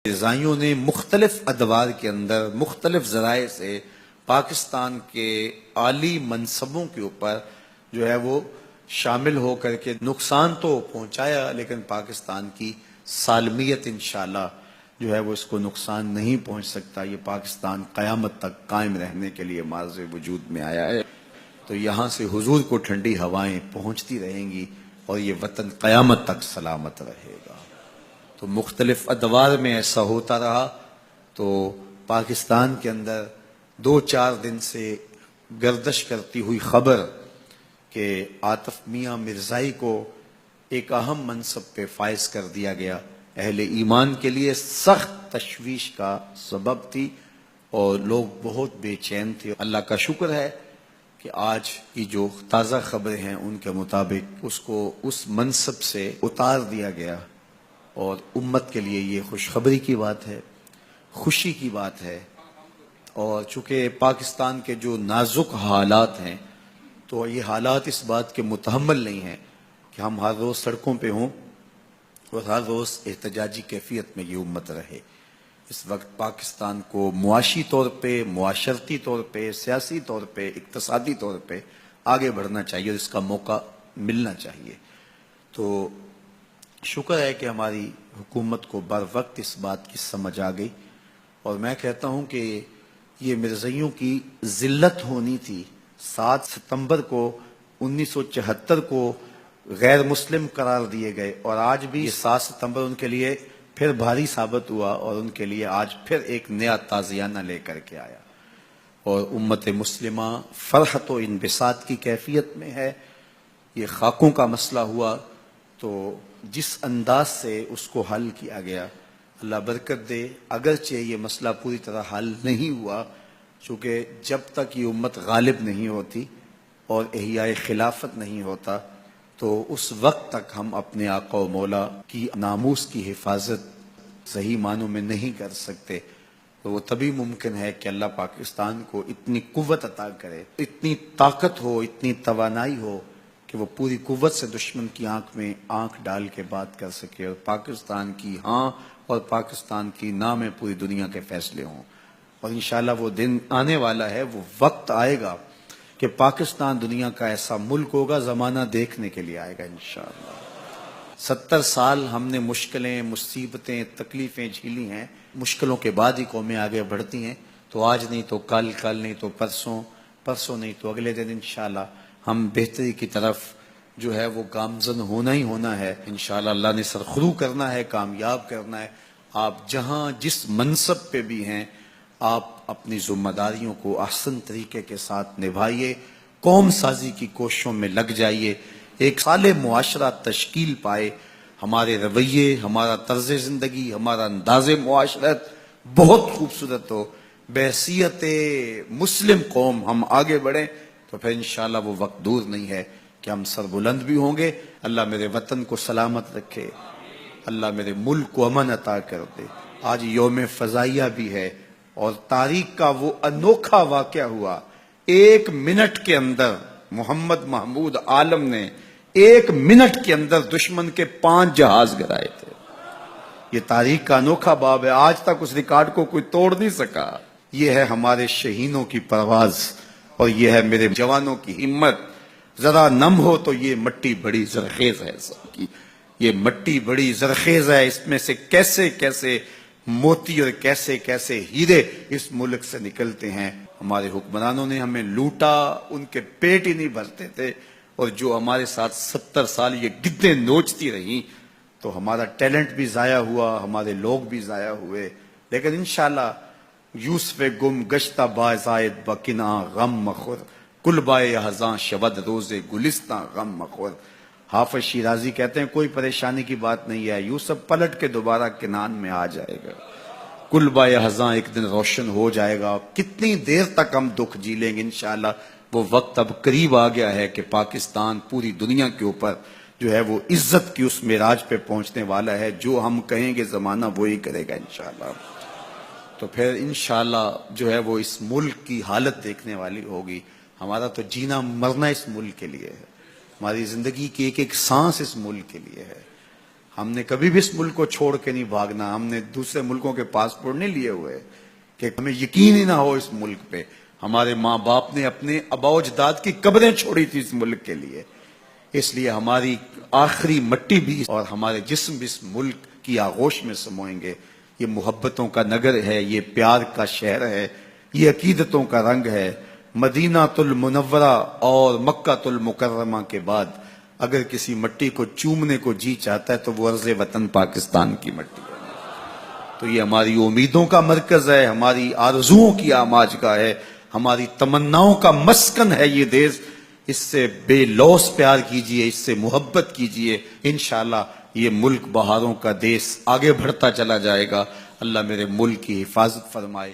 رضائیوں نے مختلف ادوار کے اندر مختلف ذرائع سے پاکستان کے عالی منصبوں کے اوپر جو ہے وہ شامل ہو کر کے نقصان تو پہنچایا، لیکن پاکستان کی سالمیت انشاءاللہ جو ہے وہ اس کو نقصان نہیں پہنچ سکتا۔ یہ پاکستان قیامت تک قائم رہنے کے لیے معرض وجود میں آیا ہے، تو یہاں سے حضور کو ٹھنڈی ہوائیں پہنچتی رہیں گی اور یہ وطن قیامت تک سلامت رہے گا۔ تو مختلف ادوار میں ایسا ہوتا رہا، تو پاکستان کے اندر 2-4 دن سے گردش کرتی ہوئی خبر کہ عاطف میاں مرزائی کو ایک اہم منصب پہ فائز کر دیا گیا، اہل ایمان کے لیے سخت تشویش کا سبب تھی اور لوگ بہت بے چین تھے۔ اللہ کا شکر ہے کہ آج کی جو تازہ خبریں ہیں ان کے مطابق اس کو اس منصب سے اتار دیا گیا، اور امت کے لیے یہ خوشخبری کی بات ہے، خوشی کی بات ہے۔ اور چونکہ پاکستان کے جو نازک حالات ہیں، تو یہ حالات اس بات کے متحمل نہیں ہیں کہ ہم ہر روز سڑکوں پہ ہوں اور ہر روز احتجاجی کیفیت میں یہ امت رہے۔ اس وقت پاکستان کو معاشی طور پہ، معاشرتی طور پہ، سیاسی طور پہ، اقتصادی طور پہ آگے بڑھنا چاہیے اور اس کا موقع ملنا چاہیے۔ تو شکر ہے کہ ہماری حکومت کو بر وقت اس بات کی سمجھ آ گئی، اور میں کہتا ہوں کہ یہ مرزائیوں کی ذلت ہونی تھی۔ 7 ستمبر کو 1974 کو غیر مسلم قرار دیے گئے، اور آج بھی یہ 7 ستمبر ان کے لیے پھر بھاری ثابت ہوا، اور ان کے لیے آج پھر ایک نیا تازیانہ لے کر کے آیا، اور امت مسلمہ فرحت و انبساط کی کیفیت میں ہے۔ یہ خاکوں کا مسئلہ ہوا تو جس انداز سے اس کو حل کیا گیا، اللہ برکت دے۔ اگرچہ یہ مسئلہ پوری طرح حل نہیں ہوا، چونکہ جب تک یہ امت غالب نہیں ہوتی اور احیاء خلافت نہیں ہوتا، تو اس وقت تک ہم اپنے آقا و مولا کی ناموس کی حفاظت صحیح معنوں میں نہیں کر سکتے۔ تو وہ تبھی ممکن ہے کہ اللہ پاکستان کو اتنی قوت عطا کرے، اتنی طاقت ہو، اتنی توانائی ہو کہ وہ پوری قوت سے دشمن کی آنکھ میں آنکھ ڈال کے بات کر سکے، اور پاکستان کی ہاں اور پاکستان کی نہ میں پوری دنیا کے فیصلے ہوں۔ اور انشاءاللہ وہ دن آنے والا ہے، وہ وقت آئے گا کہ پاکستان دنیا کا ایسا ملک ہوگا، زمانہ دیکھنے کے لیے آئے گا انشاءاللہ۔ 70 سال ہم نے مشکلیں، مصیبتیں، تکلیفیں جھیلی ہیں، مشکلوں کے بعد ہی قومیں آگے بڑھتی ہیں۔ تو آج نہیں تو کل، کل نہیں تو پرسوں، پرسوں نہیں تو اگلے دن انشاءاللہ ہم بہتری کی طرف جو ہے وہ گامزن ہونا ہی ہونا ہے انشاءاللہ۔ اللہ نے سرخرو کرنا ہے، کامیاب کرنا ہے۔ آپ جہاں جس منصب پہ بھی ہیں، آپ اپنی ذمہ داریوں کو احسن طریقے کے ساتھ نبھائیے، قوم سازی کی کوششوں میں لگ جائیے، ایک صالح معاشرہ تشکیل پائے، ہمارے رویے، ہمارا طرز زندگی، ہمارا انداز معاشرت بہت خوبصورت ہو، بحیثیت مسلم قوم ہم آگے بڑھیں، تو پھر انشاءاللہ وہ وقت دور نہیں ہے کہ ہم سر بلند بھی ہوں گے۔ اللہ میرے وطن کو سلامت رکھے، اللہ میرے ملک کو امن عطا کر دے۔ آج یوم فضائیہ بھی ہے، اور تاریخ کا وہ انوکھا واقعہ ہوا، 1 منٹ کے اندر محمد محمود عالم نے 1 منٹ کے اندر دشمن کے 5 جہاز گرائے تھے۔ یہ تاریخ کا انوکھا باب ہے، آج تک اس ریکارڈ کو کوئی توڑ نہیں سکا۔ یہ ہے ہمارے شہینوں کی پرواز، اور یہ ہے میرے جوانوں کی ہمت۔ ذرا نم ہو تو یہ مٹی بڑی زرخیز ہے، سب کی یہ مٹی بڑی زرخیز ہے، اس میں سے کیسے کیسے موتی اور کیسے کیسے ہیرے اس ملک سے نکلتے ہیں۔ ہمارے حکمرانوں نے ہمیں لوٹا، ان کے پیٹ ہی نہیں بھرتے تھے، اور جو ہمارے ساتھ 70 سال یہ گدیں نوچتی رہیں، تو ہمارا ٹیلنٹ بھی ضائع ہوا، ہمارے لوگ بھی ضائع ہوئے۔ لیکن انشاءاللہ یوسف گم گشتہ بازائد بکنا غم مخور، کل بائے ہزاں شبد روز گلستہ غم مخور۔ حافظ شیرازی کہتے ہیں کوئی پریشانی کی بات نہیں ہے، یوسف پلٹ کے دوبارہ کنان میں آ جائے گا، کل بائے ہزاں ایک دن روشن ہو جائے گا۔ کتنی دیر تک ہم دکھ جی لیں گے، انشاءاللہ وہ وقت اب قریب آ گیا ہے کہ پاکستان پوری دنیا کے اوپر جو ہے وہ عزت کی اس معراج پہ پہنچنے والا ہے۔ جو ہم کہیں گے زمانہ وہی کرے گا انشاءاللہ۔ تو پھر انشاءاللہ جو ہے وہ اس ملک کی حالت دیکھنے والی ہوگی۔ ہمارا تو جینا مرنا اس ملک کے لیے ہے، ہماری زندگی کی ایک ایک سانس اس ملک کے لیے ہے۔ ہم نے کبھی بھی اس ملک کو چھوڑ کے نہیں بھاگنا. ہم نے دوسرے ملکوں کے پاسپورٹ نہیں لیے ہوئے کہ ہمیں یقین ہی نہ ہو اس ملک پہ. ہمارے ماں باپ نے اپنے آباء و اجداد کی قبریں چھوڑی تھی اس ملک کے لیے. اس لیے ہماری آخری مٹی بھی اور ہمارے جسم بھی اس ملک کی آغوش میں سموئیں گے. یہ محبتوں کا نگر ہے, یہ پیار کا شہر ہے, یہ عقیدتوں کا رنگ ہے. مدینہ المنورہ اور مکہ المکرمہ کے بعد اگر کسی مٹی کو چومنے کو جی چاہتا ہے تو وہ عرض وطن پاکستان کی مٹی ہے. تو یہ ہماری امیدوں کا مرکز ہے, ہماری آرزوؤں کی آماجگاہ ہے, ہماری تمناؤں کا مسکن ہے یہ دیش. اس سے بے لوث پیار کیجئے, اس سے محبت کیجئے. انشاءاللہ یہ ملک بہاروں کا دیش آگے بڑھتا چلا جائے گا. اللہ میرے ملک کی حفاظت فرمائے.